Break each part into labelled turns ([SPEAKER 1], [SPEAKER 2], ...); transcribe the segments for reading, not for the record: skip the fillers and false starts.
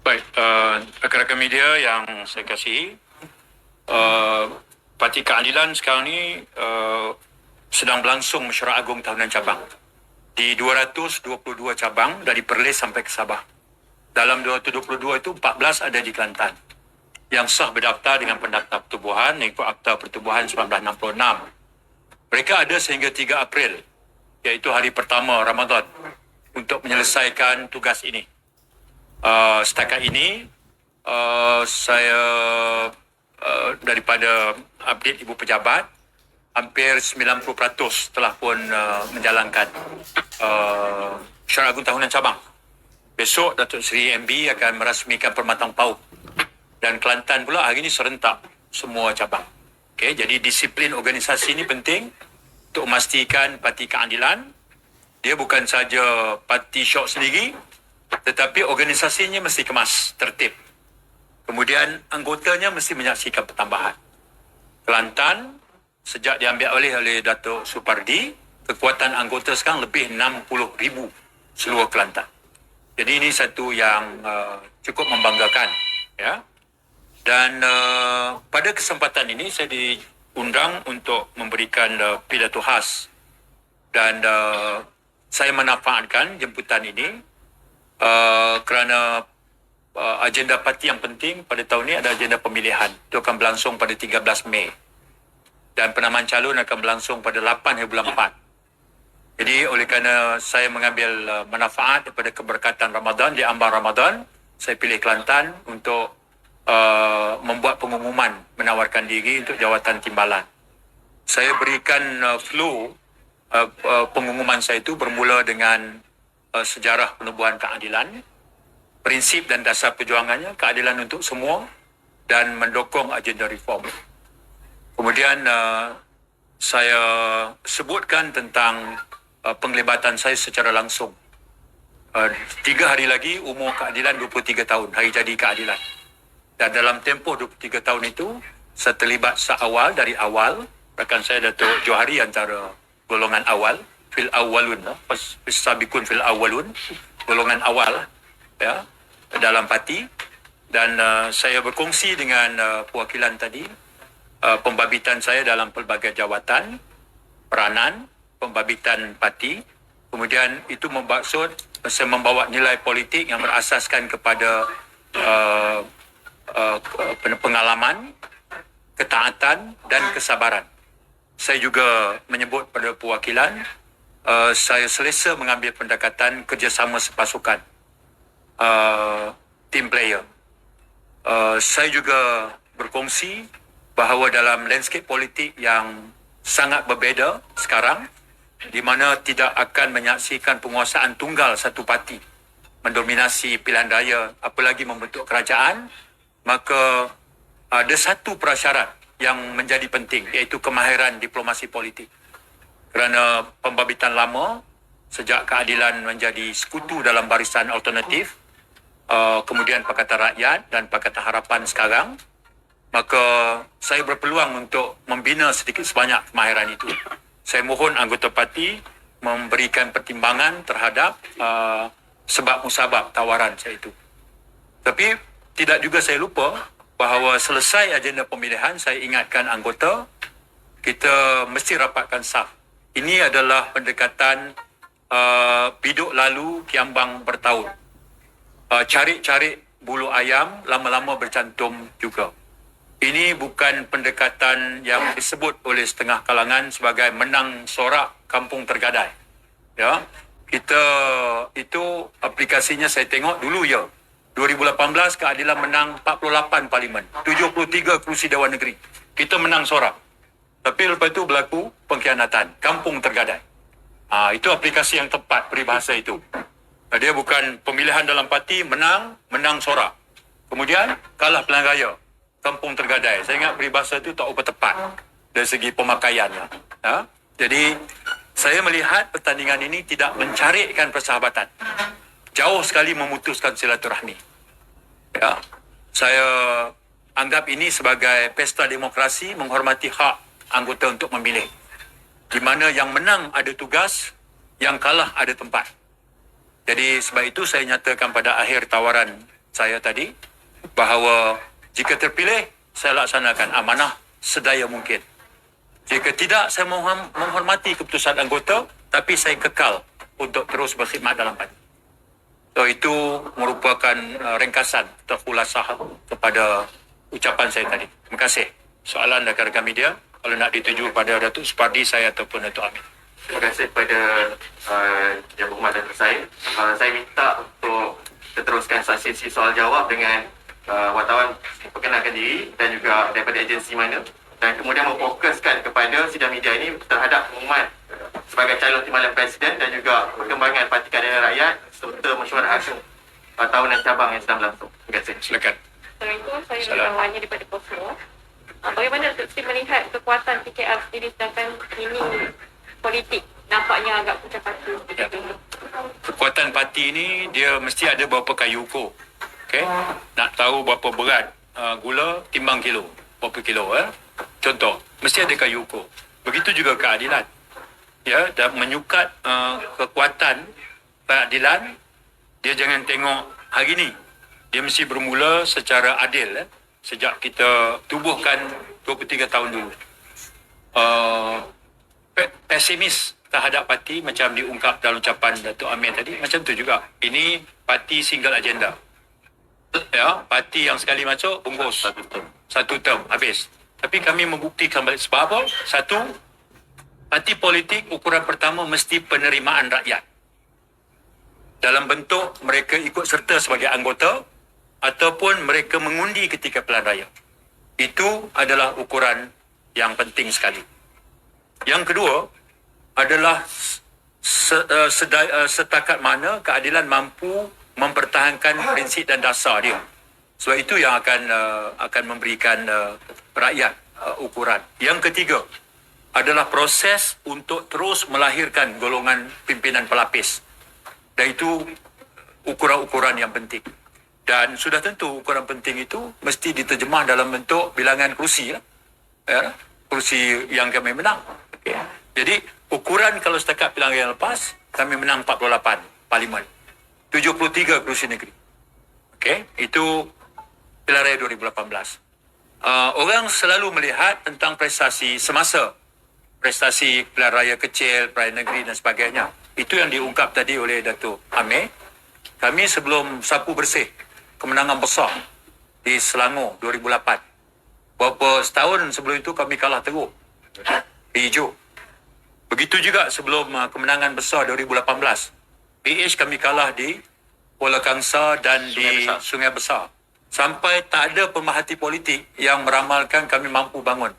[SPEAKER 1] Baik, rakan-rakan media yang saya kasihi, Parti Keadilan sekarang ni sedang berlangsung mesyuarat agung tahunan cabang di 222 cabang dari Perlis sampai ke Sabah. Dalam 222 itu 14 ada di Kelantan yang sah berdaftar dengan pendaftar pertubuhan mengikut Akta Pertubuhan 1966. Mereka ada sehingga 3 April, iaitu hari pertama Ramadan, untuk menyelesaikan tugas ini. Setakat ini saya daripada update Ibu Pejabat, hampir 90% telah pun menjalankan mesyuarat agung tahunan cabang. Besok Datuk Seri MB akan merasmikan permatang PAUD, dan Kelantan pula hari ini serentak semua cabang. Okay, jadi disiplin organisasi ini penting untuk memastikan Parti Keadilan dia bukan saja parti syok sendiri, tetapi organisasinya mesti kemas, tertib. Kemudian anggotanya mesti menyaksikan pertambahan. Kelantan, sejak diambil alih oleh Datuk Supardi, kekuatan anggota sekarang lebih 60,000 seluruh Kelantan. Jadi ini satu yang cukup membanggakan. Ya. Dan pada kesempatan ini saya diundang untuk memberikan pidato khas. Dan saya manfaatkan jemputan ini kerana agenda parti yang penting pada tahun ini ada agenda pemilihan. Itu akan berlangsung pada 13 Mei. Dan penamaan calon akan berlangsung pada 8 hingga bulan 4. Jadi oleh kerana saya mengambil manfaat daripada keberkatan Ramadan, di ambang Ramadan, saya pilih Kelantan untuk membuat pengumuman menawarkan diri untuk jawatan timbalan. Saya berikan flow pengumuman saya itu bermula dengan sejarah penubuhan keadilan, prinsip dan dasar perjuangannya, keadilan untuk semua, dan mendukung agenda reform. Kemudian saya sebutkan tentang penglibatan saya secara langsung. 3 hari lagi umur keadilan 23 tahun, hari jadi keadilan. Dan dalam tempoh 23 tahun itu, saya terlibat dari awal. Rakan saya Datuk Johari antara golongan awal, fil awalun, sabikun fil awalun, golongan awal, ya, dalam parti. Dan saya berkongsi dengan perwakilan tadi, pembabitan saya dalam pelbagai jawatan, peranan, pembabitan parti. Kemudian itu bermaksud saya membawa nilai politik yang berasaskan kepada pengalaman, ketaatan dan kesabaran. Saya juga menyebut pada perwakilan, saya selesa mengambil pendekatan kerjasama sepasukan, team player. Saya juga berkongsi bahawa dalam landscape politik yang sangat berbeza sekarang, di mana tidak akan menyaksikan penguasaan tunggal satu parti mendominasi pilihan raya, apalagi membentuk kerajaan, maka ada satu prasyarat yang menjadi penting, iaitu kemahiran diplomasi politik. Kerana pembabitan lama, sejak keadilan menjadi sekutu dalam barisan alternatif, kemudian Pakatan Rakyat dan Pakatan Harapan sekarang, maka saya berpeluang untuk membina sedikit sebanyak kemahiran itu. Saya mohon anggota parti memberikan pertimbangan terhadap sebab musabab tawaran saya itu. Tapi tidak juga saya lupa bahawa selesai agenda pemilihan, saya ingatkan anggota, kita mesti rapatkan saf. Ini adalah pendekatan biduk lalu kiambang bertahun. Carik-carik bulu ayam lama-lama bercantum juga. Ini bukan pendekatan yang disebut oleh setengah kalangan sebagai menang sorak kampung tergadai. Ya, kita itu aplikasinya saya tengok dulu ya. 2018 keadilan menang 48 parlimen, 73 kerusi Dewan Negeri. Kita menang sorak. Tapi lepas itu berlaku pengkhianatan, kampung tergadai. Itu aplikasi yang tepat peribahasa itu. Dia bukan pemilihan dalam parti menang sorak. Kemudian kalah pilihan raya, kampung tergadai. Saya ingat peribahasa itu tak apa tepat dari segi pemakaiannya. Jadi saya melihat pertandingan ini tidak mencarikan persahabatan. Jauh sekali memutuskan silaturahmi. Ya, saya anggap ini sebagai pesta demokrasi menghormati hak anggota untuk memilih. Di mana yang menang ada tugas, yang kalah ada tempat. Jadi sebab itu saya nyatakan pada akhir tawaran saya tadi bahawa jika terpilih, saya laksanakan amanah sedaya mungkin. Jika tidak, saya menghormati keputusan anggota, tapi saya kekal untuk terus berkhidmat dalam parti. So, itu merupakan ringkasan atau khulasah kepada ucapan saya tadi. Terima kasih. Soalan rakan-rakan media, kalau nak dituju pada Datuk Supardi saya ataupun Datuk Amin.
[SPEAKER 2] Terima kasih kepada Yang Berhormat Datuk saya. Saya minta untuk teruskan sesi soal jawab dengan wartawan perkenalkan diri dan juga daripada agensi mana, dan kemudian memfokuskan kepada sidang media ini terhadap pengumuman sebagai calon timbalan presiden dan juga perkembangan Parti Keadilan Rakyat serta mesyuarat agung tahunan cabang yang sedang berlangsung. Terima kasih.
[SPEAKER 1] Silakan.
[SPEAKER 3] Selain itu, saya bertanya daripada Posmo. Bagaimana Datuk Seri melihat kekuatan PKR sendiri sedangkan ini politik nampaknya agak pecah patu.
[SPEAKER 1] Ya. Kekuatan parti ini dia mesti ada berapa kayu ukur. Okay? Nak tahu berapa berat gula timbang kilo. Berapa kilo. Contoh, mesti ada kayu ukur. Begitu juga keadilan. Ya, dan menyukat kekuatan keadilan, dia jangan tengok hari ni. Dia mesti bermula secara adil. Sejak kita tubuhkan 23 tahun dulu. Pesimis terhadap parti macam diungkap dalam ucapan Datuk Amir tadi, macam tu juga. Ini parti single agenda. Ya, parti yang sekali masuk bungkus satu term habis. Tapi kami membuktikan balik sebab apa? Satu, parti politik ukuran pertama mesti penerimaan rakyat. Dalam bentuk mereka ikut serta sebagai anggota ataupun mereka mengundi ketika pilihan raya. Itu adalah ukuran yang penting sekali. Yang kedua adalah setakat mana keadilan mampu mempertahankan prinsip dan dasar dia. Sebab itu yang akan memberikan rakyat ukuran. Yang ketiga adalah proses untuk terus melahirkan golongan pimpinan pelapis. Dan itu ukuran-ukuran yang penting. Dan sudah tentu ukuran penting itu mesti diterjemah dalam bentuk bilangan kerusi. Ya, kerusi yang kami menang. Okay. Jadi ukuran kalau setakat pilihan yang lepas, kami menang 48 parlimen. 73 kerusi negeri. Okay. Itu pilihan raya 2018. Orang selalu melihat tentang prestasi semasa. Prestasi pilihan raya kecil, pilihan negeri dan sebagainya. Itu yang diungkap tadi oleh Datuk Amir. Kami sebelum sapu bersih kemenangan besar di Selangor 2008. Berapa setahun sebelum itu kami kalah teruk di Ijo. Begitu juga sebelum kemenangan besar 2018. PH kami kalah di Kuala Kangsar dan di Sungai Besar. Sampai tak ada pemerhati politik yang meramalkan kami mampu bangun.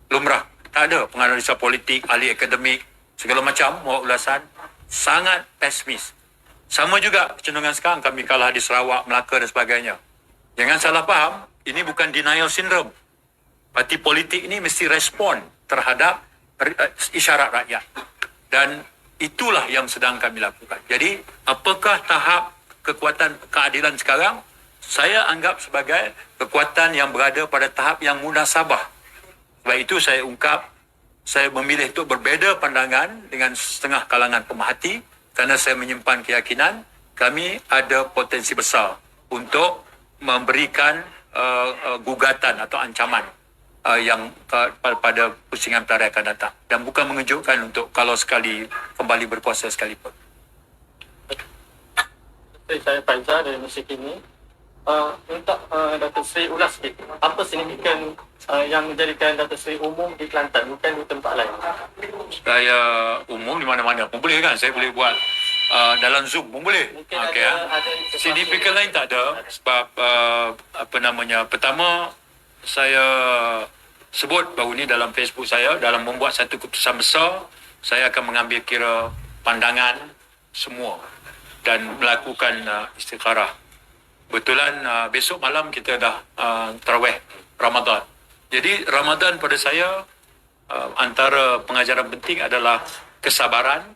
[SPEAKER 1] Lumrah. Tak ada penganalisa politik, ahli akademik, segala macam, buat ulasan. Sangat pesimis. Sama juga kecenderungan sekarang kami kalah di Sarawak, Melaka dan sebagainya. Jangan salah faham, ini bukan denial syndrome. Parti politik ini mesti respon terhadap isyarat rakyat. Dan itulah yang sedang kami lakukan. Jadi, apakah tahap kekuatan keadilan sekarang? Saya anggap sebagai kekuatan yang berada pada tahap yang munasabah. Sebab itu saya ungkap, saya memilih untuk berbeza pandangan dengan setengah kalangan pemerhati kerana saya menyimpan keyakinan kami ada potensi besar untuk memberikan gugatan atau ancaman yang pada pusingan pilihan akan datang. Dan bukan mengejutkan untuk kalau sekali kembali berkuasa sekalipun.
[SPEAKER 4] Saya Faizal dari Malaysia Kini. Minta Datuk Seri ulas sikit apa signifikan yang menjadikan Datuk Seri umum di Kelantan bukan di tempat lain.
[SPEAKER 1] Saya umum di mana-mana pun boleh kan, saya boleh buat dalam Zoom pun boleh.
[SPEAKER 4] Mungkin
[SPEAKER 1] Okay,
[SPEAKER 4] ada
[SPEAKER 1] signifikan lain tak ada sebab pertama saya sebut baru ni dalam Facebook saya, dalam membuat satu keputusan besar saya akan mengambil kira pandangan semua dan melakukan istikharah. Betulan besok malam kita dah tarawih Ramadan. Jadi Ramadan pada saya antara pengajaran penting adalah kesabaran,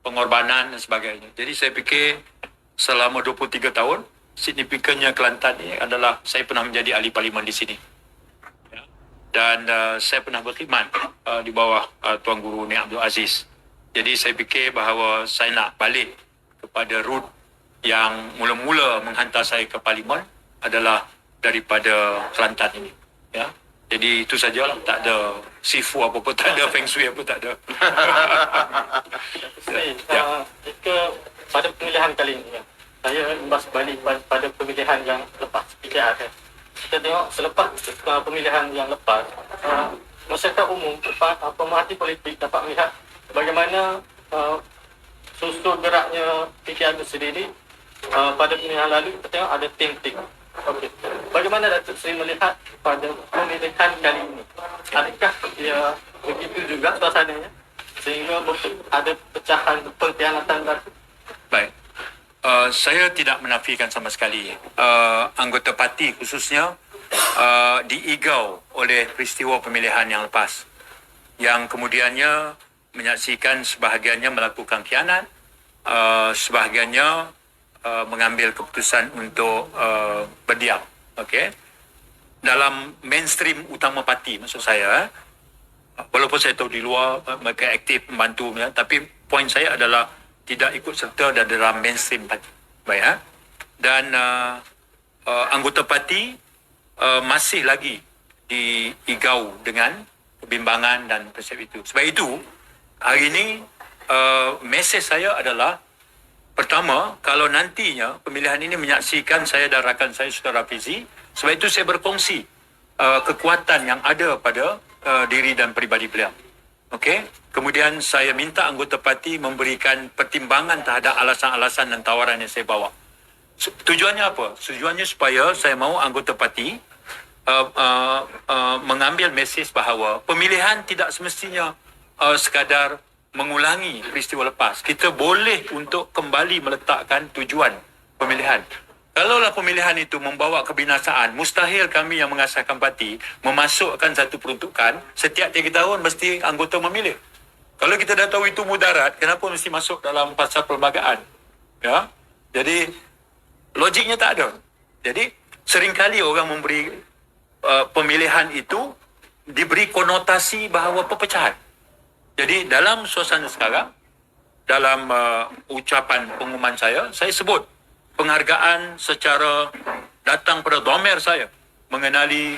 [SPEAKER 1] pengorbanan dan sebagainya. Jadi saya fikir selama 23 tahun, signifikannya Kelantan ini adalah saya pernah menjadi ahli parlimen di sini. Ya. Dan saya pernah berkhidmat di bawah Tuan Guru Nik Abdul Aziz. Jadi saya fikir bahawa saya nak balik kepada route yang mula-mula menghantar saya ke Parlimen adalah daripada Kelantan ini. Ya. Jadi itu sajalah, tak ada sifu apa-apa, tak ada feng shui apa, tak ada.
[SPEAKER 4] Jika pada pemilihan kali ini, saya imbas balik pada pemilihan yang lepas, PKR. Kita tengok selepas pemilihan yang lepas, masyarakat umum, pemerhati politik dapat melihat bagaimana susul geraknya PKR itu sendiri. Pada pemilihan lalu, kita tengok ada tim-tim. Okey. Bagaimana Datuk Seri melihat pada pemilihan kali ini? Adakah ia begitu juga suasananya? Sehingga ada pecahan pengkhianatan baru?
[SPEAKER 1] Baik. Saya tidak menafikan sama sekali anggota parti khususnya diigau oleh peristiwa pemilihan yang lepas, yang kemudiannya menyaksikan sebahagiannya melakukan khianat, sebahagiannya mengambil keputusan untuk berdiam. Okey. Dalam mainstream utama parti, maksud saya, walaupun saya tahu di luar mereka aktif membantu, tapi poin saya adalah tidak ikut serta dalam mainstream parti. Baik, ya. Dan anggota parti masih lagi diigau dengan kebimbangan dan persepsi itu. Sebab itu, hari ini mesej saya adalah, pertama, kalau nantinya pemilihan ini menyaksikan saya dan rakan saya, Saudara Fizi, sebab itu saya berkongsi kekuatan yang ada pada diri dan peribadi beliau. Okey. Kemudian saya minta anggota parti memberikan pertimbangan terhadap alasan-alasan dan tawaran yang saya bawa. Tujuannya apa? Tujuannya supaya saya mahu anggota parti mengambil mesej bahawa pemilihan tidak semestinya sekadar mengulangi peristiwa lepas. Kita boleh untuk kembali meletakkan tujuan pemilihan. Kalaulah pemilihan itu membawa kebinasaan, mustahil kami yang mengasaskan parti memasukkan satu peruntukan setiap 3 tahun mesti anggota memilih. Kalau kita dah tahu itu mudarat, kenapa mesti masuk dalam pasal perlembagaan? Ya? Jadi logiknya tak ada. Jadi seringkali orang memberi pemilihan itu diberi konotasi bahawa perpecahan. Jadi dalam suasana sekarang, dalam ucapan pengumuman saya sebut penghargaan secara datang pada domer saya mengenali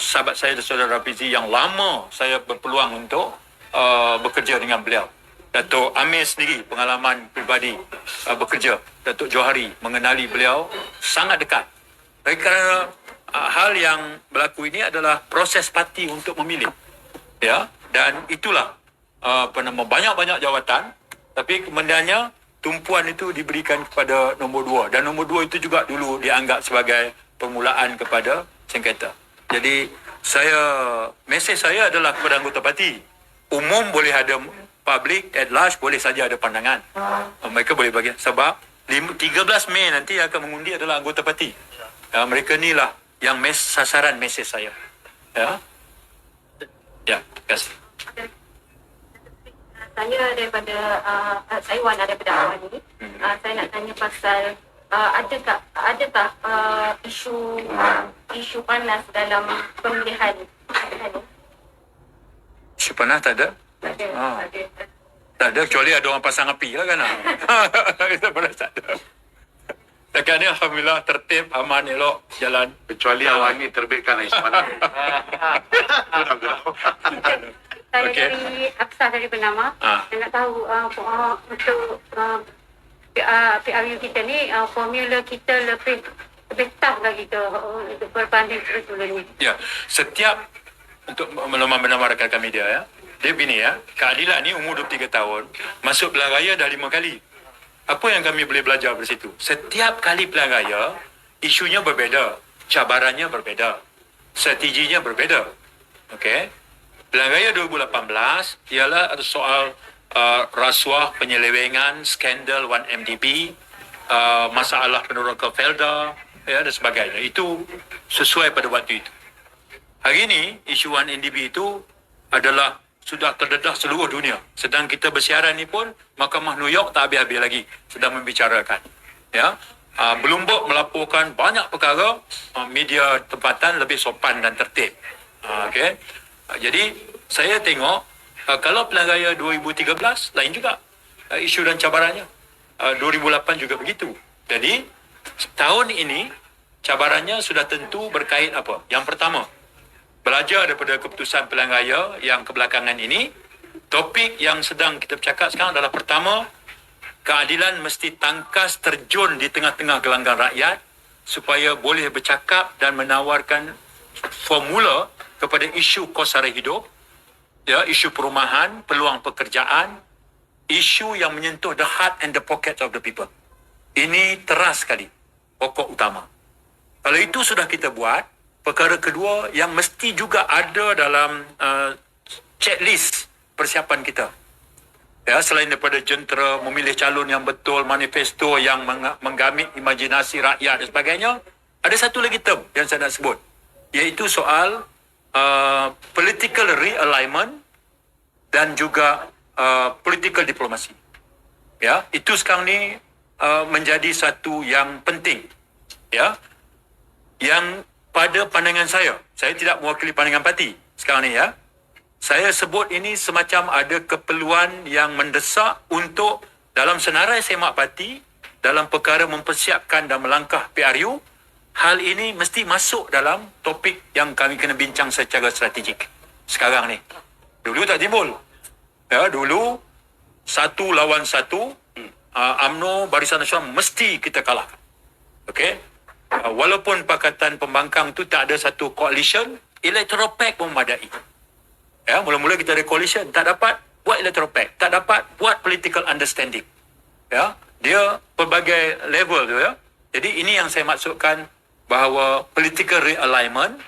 [SPEAKER 1] sahabat saya dan Saudara Fizi yang lama saya berpeluang untuk bekerja dengan beliau. Datuk Amir sendiri pengalaman pribadi bekerja. Datuk Johari mengenali beliau sangat dekat. Kerana hal yang berlaku ini adalah proses parti untuk memilih. Ya, dan itulah banyak-banyak jawatan, tapi kemudiannya tumpuan itu diberikan kepada nombor 2, dan nombor 2 itu juga dulu dianggap sebagai permulaan kepada sengketa. Jadi mesej saya adalah kepada anggota parti, umum boleh ada, public at large boleh saja ada pandangan. Mereka boleh bagi, sebab 13 Mei nanti akan mengundi adalah anggota parti. Mereka inilah yang sasaran mesej saya. Ya, terima kasih.
[SPEAKER 3] Saya daripada saya Wan daripada awal ni. Saya nak tanya pasal ada tak isu panas dalam pemilihan ni?
[SPEAKER 1] Isu panas tak ada?
[SPEAKER 3] Tak ada.
[SPEAKER 1] Tak ada, kecuali ada orang pasang api lah kan. Kita panas tak ada. Setakat ni alhamdulillah tertib, aman, elok, jalan.
[SPEAKER 5] Kecuali awak ni terbitkan isu panas.
[SPEAKER 3] Saya
[SPEAKER 1] Okey.
[SPEAKER 3] dari Aksar dari Bernama. Saya nak tahu untuk PRU kita ni formula kita lebih tough lagi ke berbanding sebelum ni.
[SPEAKER 1] Ya, setiap untuk melemah bernama rakan media ya. Dia begini ya, keadilan ni umur 23 tahun, masuk pilihan raya dah 5 kali. Apa yang kami boleh belajar dari situ? Setiap kali pilihan raya, isunya berbeza, cabarannya berbeza, strateginya berbeza. Okey. Pilihan raya 2018 ialah ada soal rasuah, penyelewengan, skandal 1MDB, masalah penurunan ke Felda, ya, dan sebagainya. Itu sesuai pada waktu itu. Hari ini, isu 1MDB itu adalah sudah terdedah seluruh dunia. Sedang kita bersiaran ni pun, Mahkamah New York tak habis-habis lagi sedang membicarakan. Ya, Bloomberg melaporkan banyak perkara, media tempatan lebih sopan dan tertib. Okey. Jadi saya tengok kalau pilihan raya 2013 lain juga isu dan cabarannya. 2008 juga begitu. Jadi tahun ini cabarannya sudah tentu berkait apa? Yang pertama, belajar daripada keputusan pilihan raya yang kebelakangan ini, topik yang sedang kita bercakap sekarang adalah pertama, keadilan mesti tangkas terjun di tengah-tengah gelanggang rakyat supaya boleh bercakap dan menawarkan formula kepada isu kos sara hidup, ya, isu perumahan, peluang pekerjaan, isu yang menyentuh the heart and the pocket of the people. Ini teras sekali pokok utama. Kalau itu sudah kita buat, perkara kedua yang mesti juga ada dalam checklist persiapan kita. Ya, selain daripada jentera memilih calon yang betul, manifesto yang menggamit imajinasi rakyat dan sebagainya, ada satu lagi term yang saya nak sebut, iaitu soal political realignment dan juga political diplomasi. Ya, itu sekarang ni menjadi satu yang penting. Ya, yang pada pandangan saya tidak mewakili pandangan parti sekarang ni, ya. Saya sebut ini semacam ada keperluan yang mendesak untuk dalam senarai semak parti, dalam perkara mempersiapkan dan melangkah PRU, hal ini mesti masuk dalam topik yang kami kena bincang secara strategik sekarang ni. Dulu tak timbul. Ya, dulu 1 lawan 1, UMNO Barisan Nasional mesti kita kalah. Okey. Walaupun Pakatan Pembangkang tu tak ada satu coalition, electoral pact pun memadai. Ya, mula-mula kita ada coalition, tak dapat buat electoral pact, tak dapat buat political understanding. Ya, dia pelbagai level tu, ya. Jadi ini yang saya maksudkan bahawa political realignment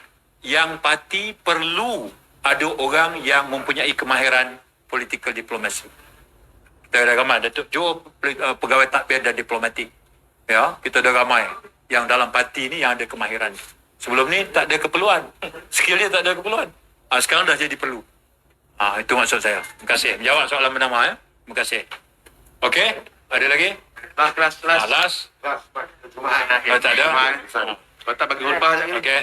[SPEAKER 1] yang parti perlu ada orang yang mempunyai kemahiran political diplomacy. Kita ada ramai Datuk Jo, pegawai takbir dan diplomatik. Ya, kita ada ramai yang dalam parti ni yang ada kemahiran. Sebelum ni tak ada keperluan. Skill dia tak ada keperluan. Sekarang dah jadi perlu. Itu maksud saya. Terima kasih. Menjawab soalan pertama, ya. Terima kasih. Okey, ada lagi?
[SPEAKER 2] Last.
[SPEAKER 1] Last.
[SPEAKER 2] Perjumpaan akhir.
[SPEAKER 1] Tak ada.
[SPEAKER 5] Kau tak bagi upah je.
[SPEAKER 1] Okey.